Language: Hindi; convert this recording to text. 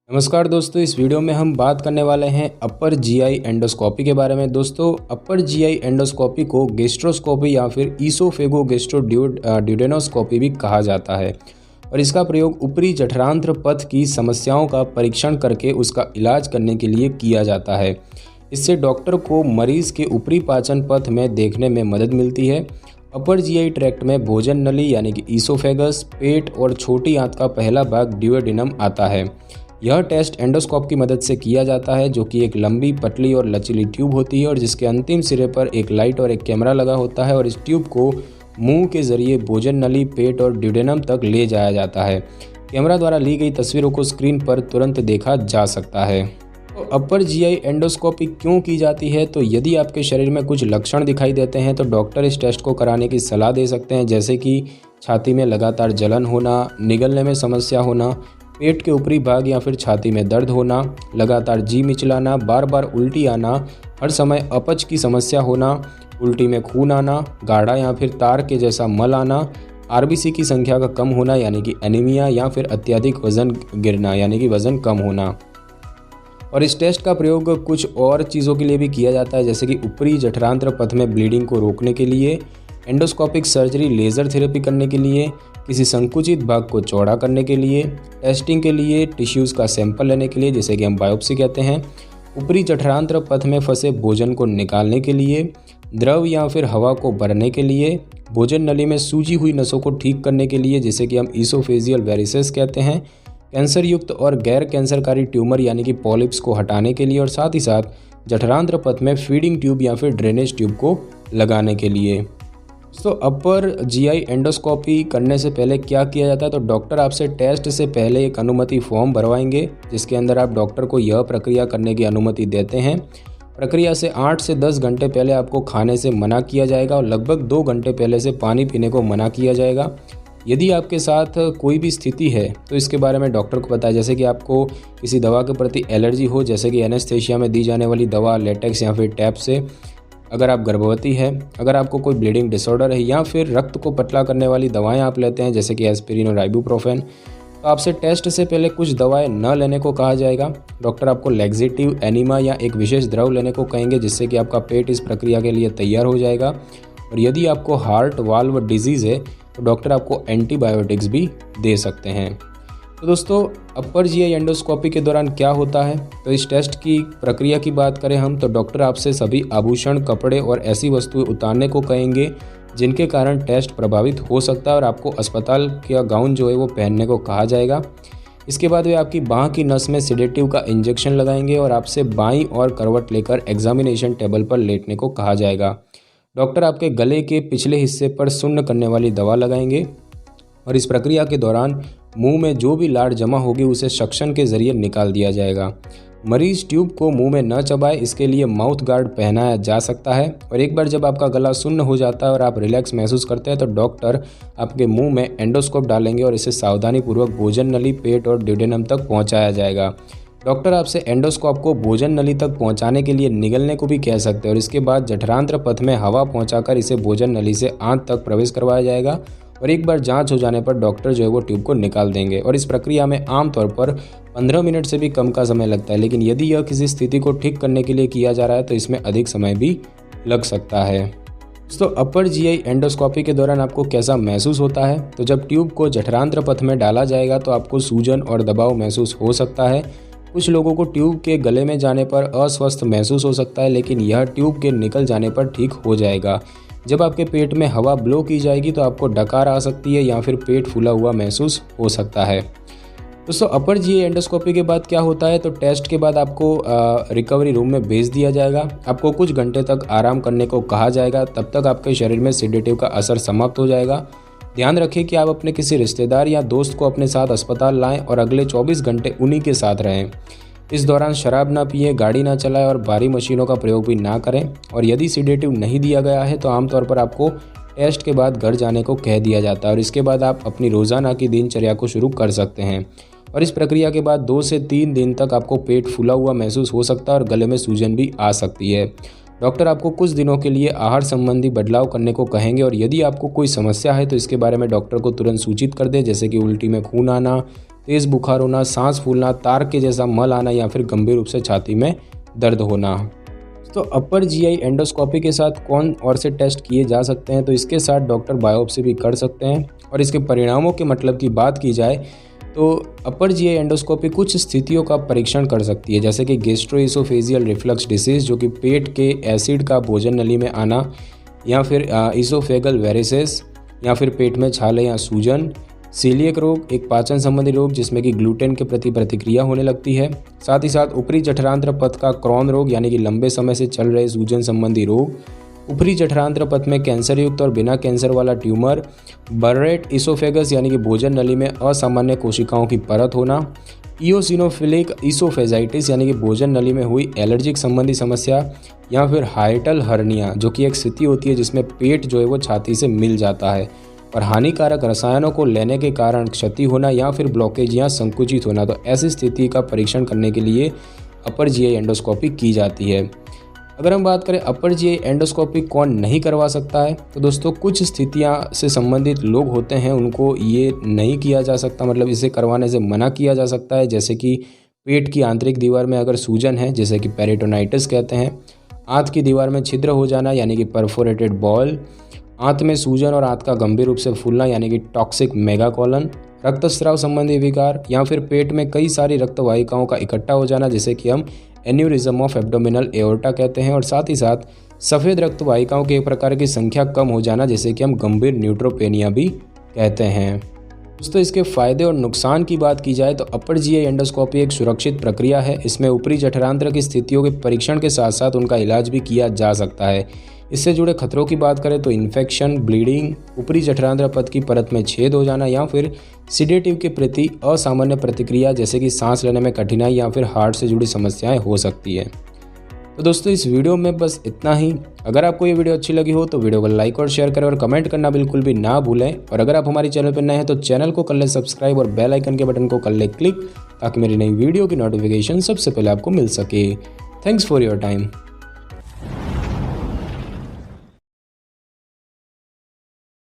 नमस्कार दोस्तों, इस वीडियो में हम बात करने वाले हैं अपर जीआई एंडोस्कोपी के बारे में। दोस्तों, अपर जीआई एंडोस्कोपी को गैस्ट्रोस्कोपी या फिर ईसोफेगो गैस्ट्रोड्यूडेनोस्कोपी भी कहा जाता है और इसका प्रयोग ऊपरी जठरांत्र पथ की समस्याओं का परीक्षण करके उसका इलाज करने के लिए किया जाता है। इससे डॉक्टर को मरीज के ऊपरी पाचन पथ में देखने में मदद मिलती है। अपर जीआई ट्रैक्ट में भोजन नली यानी कि ईसोफेगस, पेट और छोटी आंत का पहला भाग ड्यूओडेनम आता है। यह टेस्ट एंडोस्कोप की मदद से किया जाता है, जो कि एक लंबी, पतली और लचीली ट्यूब होती है और जिसके अंतिम सिरे पर एक लाइट और एक कैमरा लगा होता है और इस ट्यूब को मुंह के जरिए भोजन नली, पेट और ड्यूडेनम तक ले जाया जाता है। कैमरा द्वारा ली गई तस्वीरों को स्क्रीन पर तुरंत देखा जा सकता है। तो अपर जीआई एंडोस्कोपी क्यों की जाती है? तो यदि आपके शरीर में कुछ लक्षण दिखाई देते हैं तो डॉक्टर इस टेस्ट को कराने की सलाह दे सकते हैं, जैसे कि छाती में लगातार जलन होना, निगलने में समस्या होना, पेट के ऊपरी भाग या फिर छाती में दर्द होना, लगातार जी मिचलाना, बार बार उल्टी आना, हर समय अपच की समस्या होना, उल्टी में खून आना, गाढ़ा या फिर तार के जैसा मल आना, आरबीसी की संख्या का कम होना यानी कि एनीमिया, या फिर अत्यधिक वजन गिरना यानी कि वजन कम होना। और इस टेस्ट का प्रयोग कुछ और चीज़ों के लिए भी किया जाता है, जैसे कि ऊपरी जठरांत्र पथ में ब्लीडिंग को रोकने के लिए, एंडोस्कोपिक सर्जरी, लेज़र थेरेपी करने के लिए, किसी संकुचित भाग को चौड़ा करने के लिए, टेस्टिंग के लिए, टिश्यूज़ का सैंपल लेने के लिए जिसे कि हम बायोप्सी कहते हैं, ऊपरी जठरांत्र पथ में फंसे भोजन को निकालने के लिए, द्रव या फिर हवा को भरने के लिए, भोजन नली में सूजी हुई नसों को ठीक करने के लिए जिसे कि हम ईसोफेजियल वेरिसेस कहते हैं, कैंसर युक्त और गैर कैंसरकारी ट्यूमर यानी कि पॉलिप्स को हटाने के लिए और साथ ही साथ जठरांत्र पथ में फीडिंग ट्यूब या फिर ड्रेनेज ट्यूब को लगाने के लिए। तो अपर जीआई एंडोस्कोपी करने से पहले क्या किया जाता है? तो डॉक्टर आपसे टेस्ट से पहले एक अनुमति फॉर्म भरवाएंगे, जिसके अंदर आप डॉक्टर को यह प्रक्रिया करने की अनुमति देते हैं। प्रक्रिया से 8 से 10 घंटे पहले आपको खाने से मना किया जाएगा और लगभग 2 घंटे पहले से पानी पीने को मना किया जाएगा। यदि आपके साथ कोई भी स्थिति है तो इसके बारे में डॉक्टर को बताएं, जैसे कि आपको किसी दवा के प्रति एलर्जी हो, जैसे कि एनेस्थेशिया में दी जाने वाली दवा, लेटेक्स या फिर टैप से, अगर आप गर्भवती हैं, अगर आपको कोई ब्लीडिंग डिसऑर्डर है या फिर रक्त को पतला करने वाली दवाएं आप लेते हैं जैसे कि एस्पिरिन और आइबुप्रोफेन, तो आपसे टेस्ट से पहले कुछ दवाएं न लेने को कहा जाएगा। डॉक्टर आपको लैक्सेटिव, एनिमा या एक विशेष द्रव लेने को कहेंगे, जिससे कि आपका पेट इस प्रक्रिया के लिए तैयार हो जाएगा। और यदि आपको हार्ट वाल्व डिजीज़ है तो डॉक्टर आपको एंटीबायोटिक्स भी दे सकते हैं। तो दोस्तों, अपर जीआई एंडोस्कोपी के दौरान क्या होता है? तो इस टेस्ट की प्रक्रिया की बात करें हम, तो डॉक्टर आपसे सभी आभूषण, कपड़े और ऐसी वस्तुएं उतारने को कहेंगे जिनके कारण टेस्ट प्रभावित हो सकता है और आपको अस्पताल का गाउन जो है वो पहनने को कहा जाएगा। इसके बाद वे आपकी बांह की नस में सेडेटिव का इंजेक्शन लगाएंगे और आपसे बाईं और करवट लेकर एग्जामिनेशन टेबल पर लेटने को कहा जाएगा। डॉक्टर आपके गले के पिछले हिस्से पर सुन्न करने वाली दवा लगाएंगे और इस प्रक्रिया के दौरान मुंह में जो भी लार जमा होगी उसे सक्शन के जरिए निकाल दिया जाएगा। मरीज ट्यूब को मुंह में न चबाए, इसके लिए माउथ गार्ड पहनाया जा सकता है। और एक बार जब आपका गला सुन्न हो जाता है और आप रिलैक्स महसूस करते हैं तो डॉक्टर आपके मुंह में एंडोस्कोप डालेंगे और इसे सावधानीपूर्वक भोजन नली, पेट और ड्यूडेनम तक पहुँचाया जाएगा। डॉक्टर आपसे एंडोस्कोप को भोजन नली तक पहुंचाने के लिए निगलने को भी कह सकते हैं और इसके बाद जठरांत्र पथ में हवा पहुंचाकर इसे भोजन नली से आंत तक प्रवेश करवाया जाएगा और एक बार जांच हो जाने पर डॉक्टर जो है वो ट्यूब को निकाल देंगे। और इस प्रक्रिया में आमतौर पर 15 मिनट से भी कम का समय लगता है, लेकिन यदि यह किसी स्थिति को ठीक करने के लिए किया जा रहा है तो इसमें अधिक समय भी लग सकता है। तो अपर जीआई एंडोस्कोपी के दौरान आपको कैसा महसूस होता है? तो जब ट्यूब को जठरांत्र पथ में डाला जाएगा तो आपको सूजन और दबाव महसूस हो सकता है। कुछ लोगों को ट्यूब के गले में जाने पर अस्वस्थ महसूस हो सकता है, लेकिन यह ट्यूब के निकल जाने पर ठीक हो जाएगा। जब आपके पेट में हवा ब्लो की जाएगी तो आपको डकार आ सकती है या फिर पेट फूला हुआ महसूस हो सकता है। दोस्तों, अपर जीआई एंडोस्कोपी के बाद क्या होता है? तो टेस्ट के बाद आपको रिकवरी रूम में भेज दिया जाएगा। आपको कुछ घंटे तक आराम करने को कहा जाएगा, तब तक आपके शरीर में सेडेटिव का असर समाप्त हो जाएगा। ध्यान रखें कि आप अपने किसी रिश्तेदार या दोस्त को अपने साथ अस्पताल लाएं और अगले 24 घंटे उन्हीं के साथ रहें। इस दौरान शराब ना पिए, गाड़ी ना चलाएं और भारी मशीनों का प्रयोग भी ना करें। और यदि सेडेटिव नहीं दिया गया है तो आमतौर पर आपको टेस्ट के बाद घर जाने को कह दिया जाता है और इसके बाद आप अपनी रोज़ाना की दिनचर्या को शुरू कर सकते हैं। और इस प्रक्रिया के बाद 2 से 3 दिन तक आपको पेट फूला हुआ महसूस हो सकता है और गले में सूजन भी आ सकती है। डॉक्टर आपको कुछ दिनों के लिए आहार संबंधी बदलाव करने को कहेंगे और यदि आपको कोई समस्या है तो इसके बारे में डॉक्टर को तुरंत सूचित कर दें, जैसे कि उल्टी में खून आना, तेज़ बुखार होना, सांस फूलना, तार के जैसा मल आना या फिर गंभीर रूप से छाती में दर्द होना। तो अपर जीआई एंडोस्कोपी के साथ कौन और से टेस्ट किए जा सकते हैं, तो इसके साथ डॉक्टर बायोप्सी भी कर सकते हैं। और इसके परिणामों के मतलब की बात की जाए तो अपर जीआई एंडोस्कोपी कुछ स्थितियों का परीक्षण कर सकती है, जैसे कि गैस्ट्रोइसोफेजियल रिफ्लक्स डिसीज़ जो कि पेट के एसिड का भोजन नली में आना, या फिर इसोफेगल वेरिसेस या फिर पेट में छाले या सूजन, सीलिएक रोग एक पाचन संबंधी रोग जिसमें कि ग्लूटेन के प्रति प्रतिक्रिया होने लगती है, साथ ही साथ ऊपरी जठरांत्र पथ का क्रॉन रोग यानी कि लंबे समय से चल रहे सूजन संबंधी रोग, ऊपरी जठरांत्र पथ में कैंसर युक्त और बिना कैंसर वाला ट्यूमर, बर्रेट इसोफेगस यानी कि भोजन नली में असामान्य कोशिकाओं की परत होना, इओसिनोफिलिक इसोफेजाइटिस यानी कि भोजन नली में हुई एलर्जिक संबंधी समस्या, या फिर हाइटल हर्निया जो कि एक स्थिति होती है जिसमें पेट जो है वो छाती से मिल जाता है और हानिकारक रसायनों को लेने के कारण क्षति होना या फिर ब्लॉकेज या संकुचित होना। तो ऐसी स्थिति का परीक्षण करने के लिए अपर जीआई एंडोस्कोपी की जाती है। अगर हम बात करें अपर जीआई एंडोस्कोपी कौन नहीं करवा सकता है, तो दोस्तों कुछ स्थितियां से संबंधित लोग होते हैं उनको ये नहीं किया जा सकता, मतलब इसे करवाने से मना किया जा सकता है, जैसे कि पेट की आंतरिक दीवार में अगर सूजन है जिसे कि पेरिटोनाइटिस कहते हैं, आंत की दीवार में छिद्र हो जाना यानी कि परफोरेटेड बॉल, आंत में सूजन और आंत का गंभीर रूप से फूलना यानी कि टॉक्सिक मेगाकोलन, रक्तस्राव संबंधी विकार, या फिर पेट में कई सारी रक्त वाहिकाओं का इकट्ठा हो जाना जिसे कि हम एन्यूरिज्म ऑफ एब्डोमिनल एओर्टा कहते हैं, और साथ ही साथ सफ़ेद रक्त वाहिकाओं के एक प्रकार की संख्या कम हो जाना जिसे कि हम गंभीर न्यूट्रोपेनिया भी कहते हैं। दोस्तों इसके फ़ायदे और नुकसान की बात की जाए तो अपर जीआई एंडोस्कोपी एक सुरक्षित प्रक्रिया है। इसमें ऊपरी जठरांत्र की स्थितियों के परीक्षण के साथ साथ उनका इलाज भी किया जा सकता है। इससे जुड़े खतरों की बात करें तो इन्फेक्शन, ब्लीडिंग, ऊपरी जठरांत्र पथ की परत में छेद हो जाना या फिर सिडेटिव के प्रति असामान्य प्रतिक्रिया जैसे कि सांस लेने में कठिनाई या फिर हार्ट से जुड़ी समस्याएं हो सकती है। तो दोस्तों इस वीडियो में बस इतना ही। अगर आपको ये वीडियो अच्छी लगी हो तो वीडियो को लाइक और शेयर करें और कमेंट करना बिल्कुल भी ना भूलें। और अगर आप हमारे चैनल पर नए हैं तो चैनल को कर लें सब्सक्राइब और बेल आइकन के बटन को कर लें क्लिक, ताकि मेरी नई वीडियो की नोटिफिकेशन सबसे पहले आपको मिल सके। Thanks for your time.